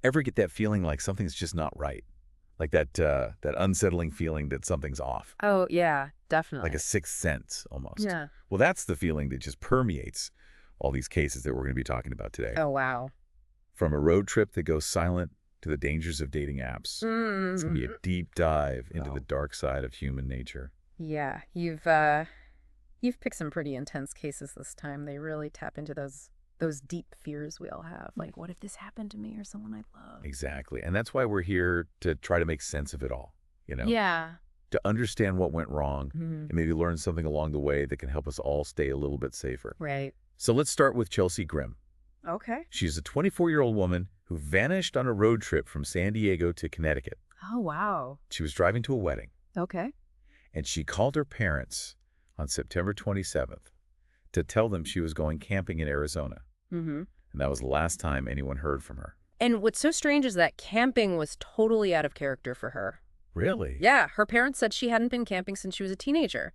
Ever get that feeling like something's just not right? Like that unsettling feeling that something's off, Oh, yeah, like a definitely. sixth sense almost. Yeah. Well, that's the feeling that just permeates all these cases that we're going to be talking about today. Oh, wow. From a road trip that goes silent to the dangers of dating apps. It's going to be a Mm. deep dive into the Oh. dark side of human nature. Yeah, you've picked some pretty intense cases this time. They really tap into those deep fears we all have. Like, what if this happened to me or someone I love? Exactly. And that's why we're here to try to make sense of it all, you know, Yeah. to understand what went wrong Mhm. and maybe learn something along the way that can help us all stay a little bit safer. Right. So let's start with Chelsea Grimm. Okay. She's a 24-year-old woman who vanished on a road trip from San Diego to Connecticut. Oh, wow. She was driving to a wedding, Okay. and she called her parents on September 27th to tell them she was going camping in Arizona. Mm-hmm. And that was the last time anyone heard from her. And what's so strange is that camping was totally out of character for her. Really? Yeah, her parents said she hadn't been camping since she was a teenager.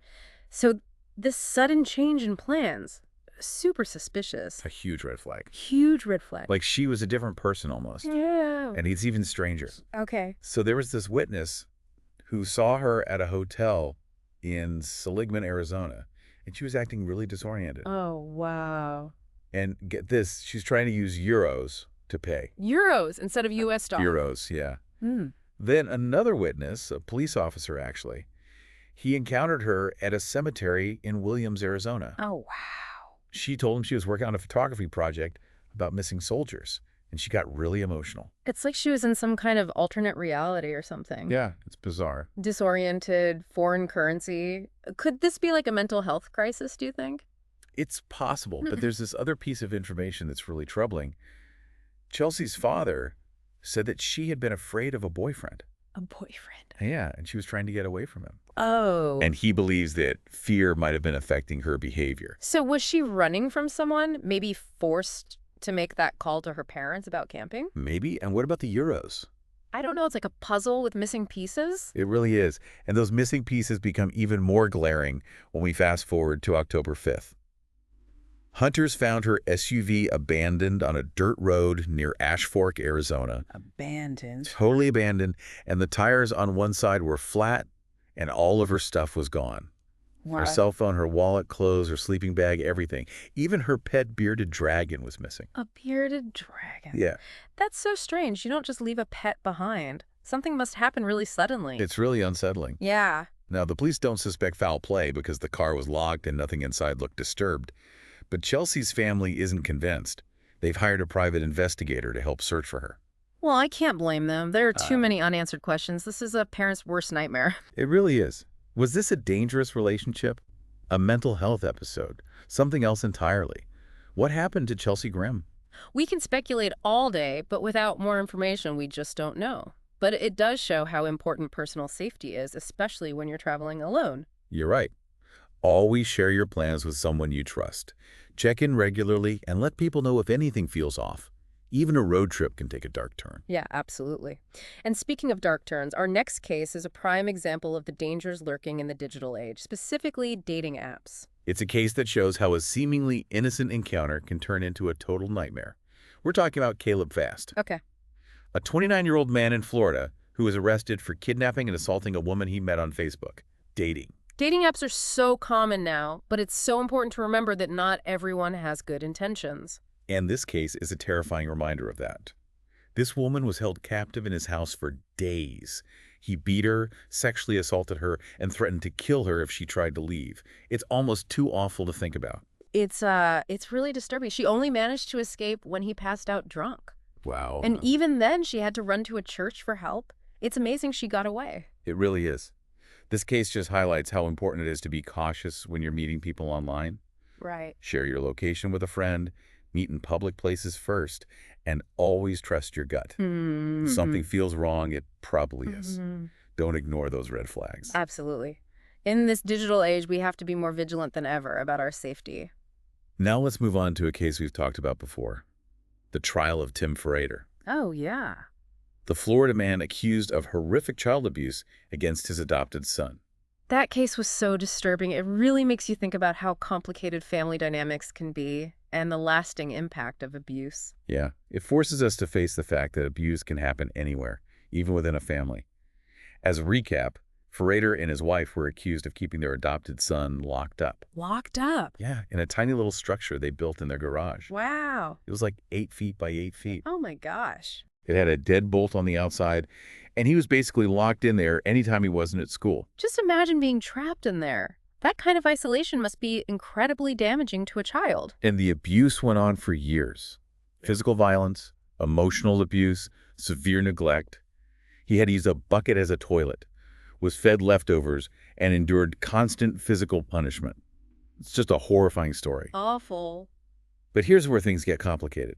So this sudden change in plans, super suspicious. A huge red flag. Huge red flag. Like she was a different person almost. Yeah. And it's even stranger. Okay. So there was this witness who saw her at a hotel in Seligman, Arizona, and she was acting really disoriented. Oh, wow. And get this, she's trying to use euros to pay. Euros instead of U.S. dollars. Euros, yeah. Hmm. Then another witness, a police officer actually, he encountered her at a cemetery in Williams, Arizona. Oh, wow. She told him she was working on a photography project about missing soldiers, and she got really emotional. It's like she was in some kind of alternate reality or something. Yeah, it's bizarre. Disoriented, foreign currency. Could this be like a mental health crisis, do you think? It's possible, but there's this other piece of information that's really troubling. Chelsea's father said that she had been afraid of a boyfriend. A boyfriend. Yeah, and she was trying to get away from him. Oh. And he believes that fear might have been affecting her behavior. So was she running from someone, maybe forced to make that call to her parents about camping? Maybe. And what about the euros? I don't know. It's like a puzzle with missing pieces. It really is. And those missing pieces become even more glaring when we fast forward to October 5th. Hunters found her SUV abandoned on a dirt road near Ash Fork, Arizona. Abandoned. Totally abandoned, and the tires on one side were flat, and all of her stuff was gone. Her cell phone, her wallet, clothes, her sleeping bag, everything. Even her pet bearded dragon was missing. A bearded dragon. Yeah. That's so strange. You don't just leave a pet behind. Something must happen really suddenly. It's really unsettling. Yeah. Now, the police don't suspect foul play because the car was locked and nothing inside looked disturbed. But Chelsea's family isn't convinced. They've hired a private investigator to help search for her. Well, I can't blame them. There are too many unanswered questions. This is a parent's worst nightmare. It really is. Was this a dangerous relationship? A mental health episode? Something else entirely? What happened to Chelsea Grimm? We can speculate all day, but without more information, we just don't know. But it does show how important personal safety is, especially when you're traveling alone. You're right. Always share your plans with someone you trust. Check in regularly and let people know if anything feels off. Even a road trip can take a dark turn. Yeah, absolutely. And speaking of dark turns, our next case is a prime example of the dangers lurking in the digital age, specifically dating apps. It's a case that shows how a seemingly innocent encounter can turn into a total nightmare. We're talking about Caleb Fast, Okay. a 29-year-old man in Florida who was arrested for kidnapping and assaulting a woman he met on Facebook. Dating. Dating apps are so common now, but it's so important to remember that not everyone has good intentions. And this case is a terrifying reminder of that. This woman was held captive in his house for days. He beat her, sexually assaulted her, and threatened to kill her if she tried to leave. It's almost too awful to think about. It's really disturbing. She only managed to escape when he passed out drunk. Wow. And even then, she had to run to a church for help. It's amazing she got away. It really is. This case just highlights how important it is to be cautious when you're meeting people online. Right. Share your location with a friend, meet in public places first, and always trust your gut. Mm-hmm. If something feels wrong, it probably is. Mm-hmm. Don't ignore those red flags. Absolutely. In this digital age, we have to be more vigilant than ever about our safety. Now let's move on to a case we've talked about before, the trial of Tim Ferrader, Oh, yeah. the Florida man accused of horrific child abuse against his adopted son. That case was so disturbing. It really makes you think about how complicated family dynamics can be and the lasting impact of abuse. Yeah, it forces us to face the fact that abuse can happen anywhere, even within a family. As a recap, Ferrater and his wife were accused of keeping their adopted son locked up. Locked up. Yeah, in a tiny little structure they built in their garage. Wow. It was like 8 feet by 8 feet. Oh my gosh. It had a deadbolt on the outside, and he was basically locked in there anytime he wasn't at school. Just imagine being trapped in there. That kind of isolation must be incredibly damaging to a child. And the abuse went on for years. Physical violence, emotional abuse, severe neglect. He had to use a bucket as a toilet, was fed leftovers, and endured constant physical punishment. It's just a horrifying story. Awful. But here's where things get complicated.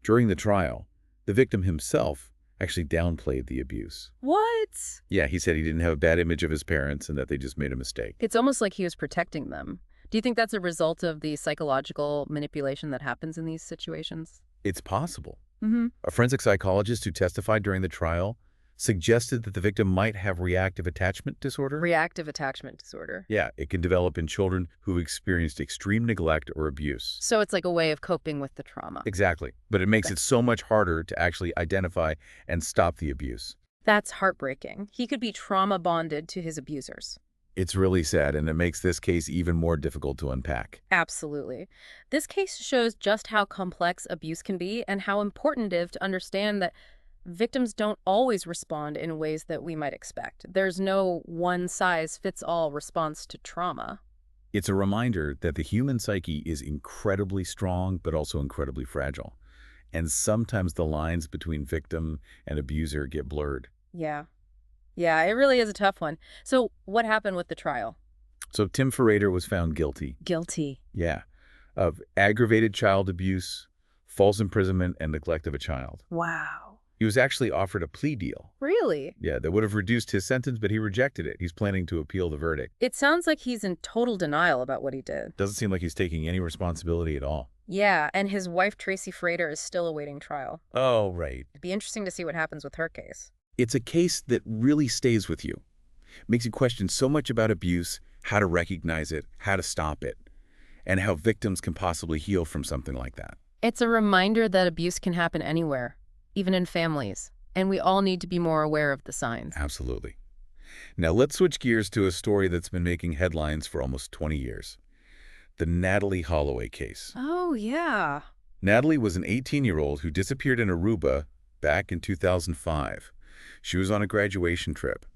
During the trial, the victim himself actually downplayed the abuse. What? Yeah, he said he didn't have a bad image of his parents and that they just made a mistake. It's almost like he was protecting them. Do you think that's a result of the psychological manipulation that happens in these situations? It's possible. Mm-hmm. A forensic psychologist who testified during the trial suggested that the victim might have reactive attachment disorder. Reactive attachment disorder. Yeah, it can develop in children who've experienced extreme neglect or abuse. So it's like a way of coping with the trauma. Exactly. But it makes it so much harder to actually identify and stop the abuse. That's heartbreaking. He could be trauma bonded to his abusers. It's really sad, and it makes this case even more difficult to unpack. Absolutely. This case shows just how complex abuse can be and how important it is to understand that victims don't always respond in ways that we might expect. There's no one-size-fits-all response to trauma. It's a reminder that the human psyche is incredibly strong, but also incredibly fragile. And sometimes the lines between victim and abuser get blurred. Yeah. Yeah, it really is a tough one. So what happened with the trial? So Tim Ferrater was found guilty. Guilty. Yeah. Of aggravated child abuse, false imprisonment, and neglect of a child. Wow. He was actually offered a plea deal. Really? Yeah, that would have reduced his sentence, but he rejected it. He's planning to appeal the verdict. It sounds like he's in total denial about what he did. Doesn't seem like he's taking any responsibility at all. Yeah, and his wife, Tracy Frater, is still awaiting trial. Oh, right. It'd be interesting to see what happens with her case. It's a case that really stays with you. Makes you question so much about abuse, how to recognize it, how to stop it, and how victims can possibly heal from something like that. It's a reminder that abuse can happen anywhere, even in families, and we all need to be more aware of the signs. Absolutely. Now let's switch gears to a story that's been making headlines for almost 20 years. The Natalie Holloway case. Oh, yeah. Natalie was an 18-year-old who disappeared in Aruba back in 2005. She was on a graduation trip.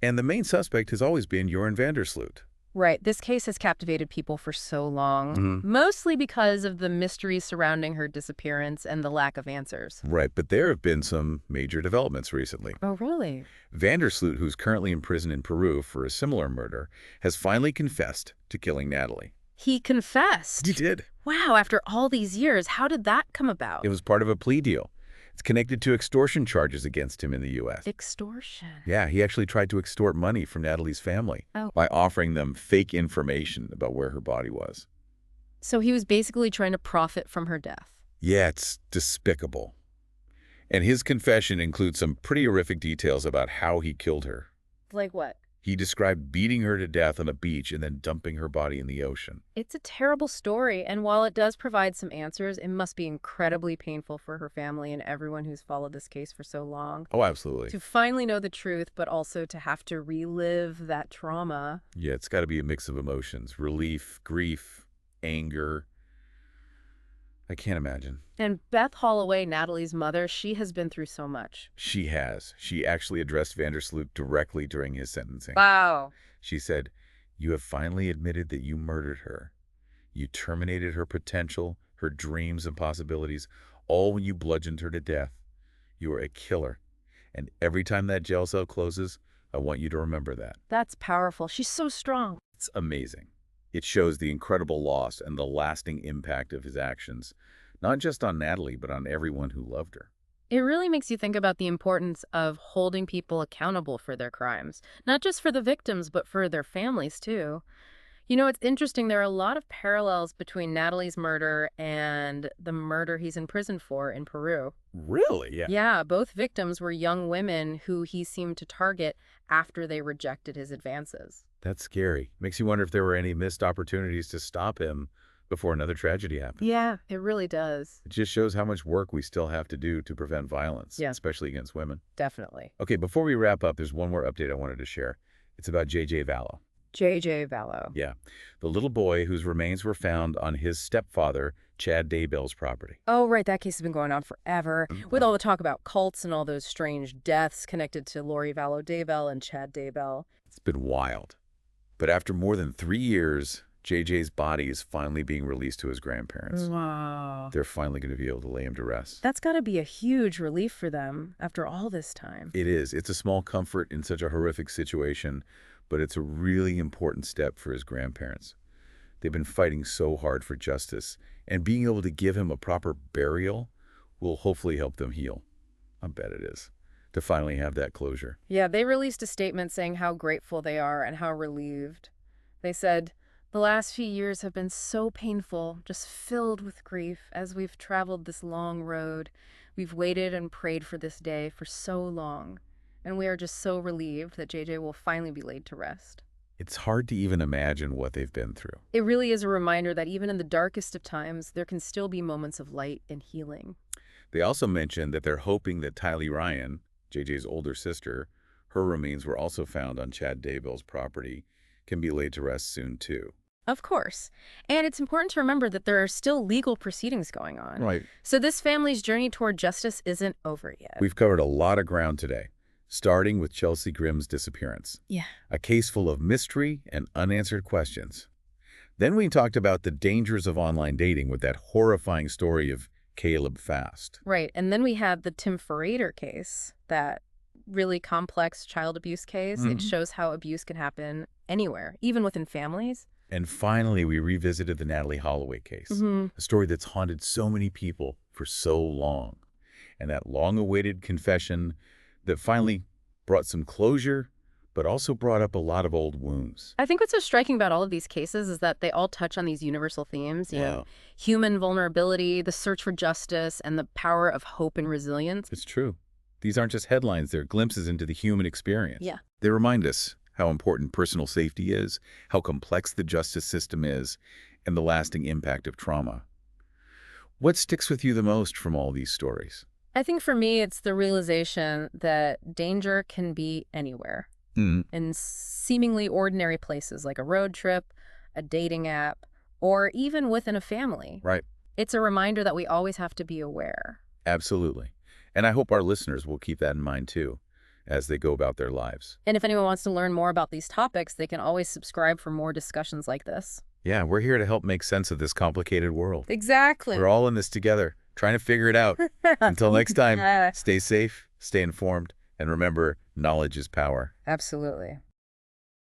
And the main suspect has always been Joran Vandersloot. Right. This case has captivated people for so long, mostly because of the mystery surrounding her disappearance and the lack of answers. Right, but there have been some major developments recently. Oh, really? Vandersloot, who's currently in prison in Peru for a similar murder, has finally confessed to killing Natalie. He confessed? He did. Wow, after all these years, how did that come about? It was part of a plea deal. It's connected to extortion charges against him in the U.S. Extortion? Yeah, he actually tried to extort money from Natalie's family by offering them fake information about where her body was. So he was basically trying to profit from her death. Yeah, it's despicable. And his confession includes some pretty horrific details about how he killed her. Like what? He described beating her to death on a beach and then dumping her body in the ocean. It's a terrible story, and while it does provide some answers, it must be incredibly painful for her family and everyone who's followed this case for so long. Oh, absolutely. To finally know the truth, but also to have to relive that trauma. Yeah, it's got to be a mix of emotions. Relief, grief, anger. I can't imagine. And Beth Holloway, Natalie's mother, she has been through so much. She has. She actually addressed Vandersloot directly during his sentencing. Wow. She said, "You have finally admitted that you murdered her. You terminated her potential, her dreams and possibilities, all when you bludgeoned her to death. You are a killer. And every time that jail cell closes, I want you to remember that." That's powerful. She's so strong. It's amazing. It shows the incredible loss and the lasting impact of his actions, not just on Natalie, but on everyone who loved her. It really makes you think about the importance of holding people accountable for their crimes, not just for the victims, but for their families, too. You know, it's interesting. There are a lot of parallels between Natalie's murder and the murder he's in prison for in Peru. Really? Yeah. Yeah, both victims were young women who he seemed to target after they rejected his advances. That's scary. Makes you wonder if there were any missed opportunities to stop him before another tragedy happened. Yeah, it really does. It just shows how much work we still have to do to prevent violence, Yeah, especially against women. definitely. Okay, before we wrap up, there's one more update I wanted to share. It's about J.J. Vallow. J.J. Vallow. Yeah, the little boy whose remains were found on his stepfather, Chad Daybell's property. Oh, right. That case has been going on forever, with all the talk about cults and all those strange deaths connected to Lori Vallow Daybell and Chad Daybell. It's been wild. But after more than 3 years, JJ's body is finally being released to his grandparents. Wow. They're finally going to be able to lay him to rest. That's got to be a huge relief for them after all this time. It is. It's a small comfort in such a horrific situation, but it's a really important step for his grandparents. They've been fighting so hard for justice, and being able to give him a proper burial will hopefully help them heal. I bet it is, to finally have that closure. Yeah, they released a statement saying how grateful they are and how relieved. They said, "The last few years have been so painful, just filled with grief as we've traveled this long road. We've waited and prayed for this day for so long, and we are just so relieved that JJ will finally be laid to rest." It's hard to even imagine what they've been through. It really is a reminder that even in the darkest of times, there can still be moments of light and healing. They also mentioned that they're hoping that Tylee Ryan, JJ's older sister, her remains were also found on Chad Daybell's property, can be laid to rest soon too. Of course. And it's important to remember that there are still legal proceedings going on. Right. So this family's journey toward justice isn't over yet. We've covered a lot of ground today, starting with Chelsea Grim's disappearance. Yeah. A case full of mystery and unanswered questions. Then we talked about the dangers of online dating with that horrifying story of Caleb Fast. Right. And then we had the Tim Ferrader case, that really complex child abuse case. It shows how abuse can happen anywhere, even within families. And finally, we revisited the Natalie Holloway case, a story that's haunted so many people for so long. And that long-awaited confession that finally brought some closure, but also brought up a lot of old wounds. I think what's so striking about all of these cases is that they all touch on these universal themes, you know, human vulnerability, the search for justice, and the power of hope and resilience. It's true. These aren't just headlines, they're glimpses into the human experience. Yeah. They remind us how important personal safety is, how complex the justice system is, and the lasting impact of trauma. What sticks with you the most from all these stories? I think for me, it's the realization that danger can be anywhere, in seemingly ordinary places like a road trip, a dating app, or even within a family. Right. It's a reminder that we always have to be aware. Absolutely. And I hope our listeners will keep that in mind too, as they go about their lives. And if anyone wants to learn more about these topics, they can always subscribe for more discussions like this. Yeah, we're here to help make sense of this complicated world. Exactly. We're all in this together, trying to figure it out. Until next time, stay safe, stay informed, and remember, knowledge is power. Absolutely.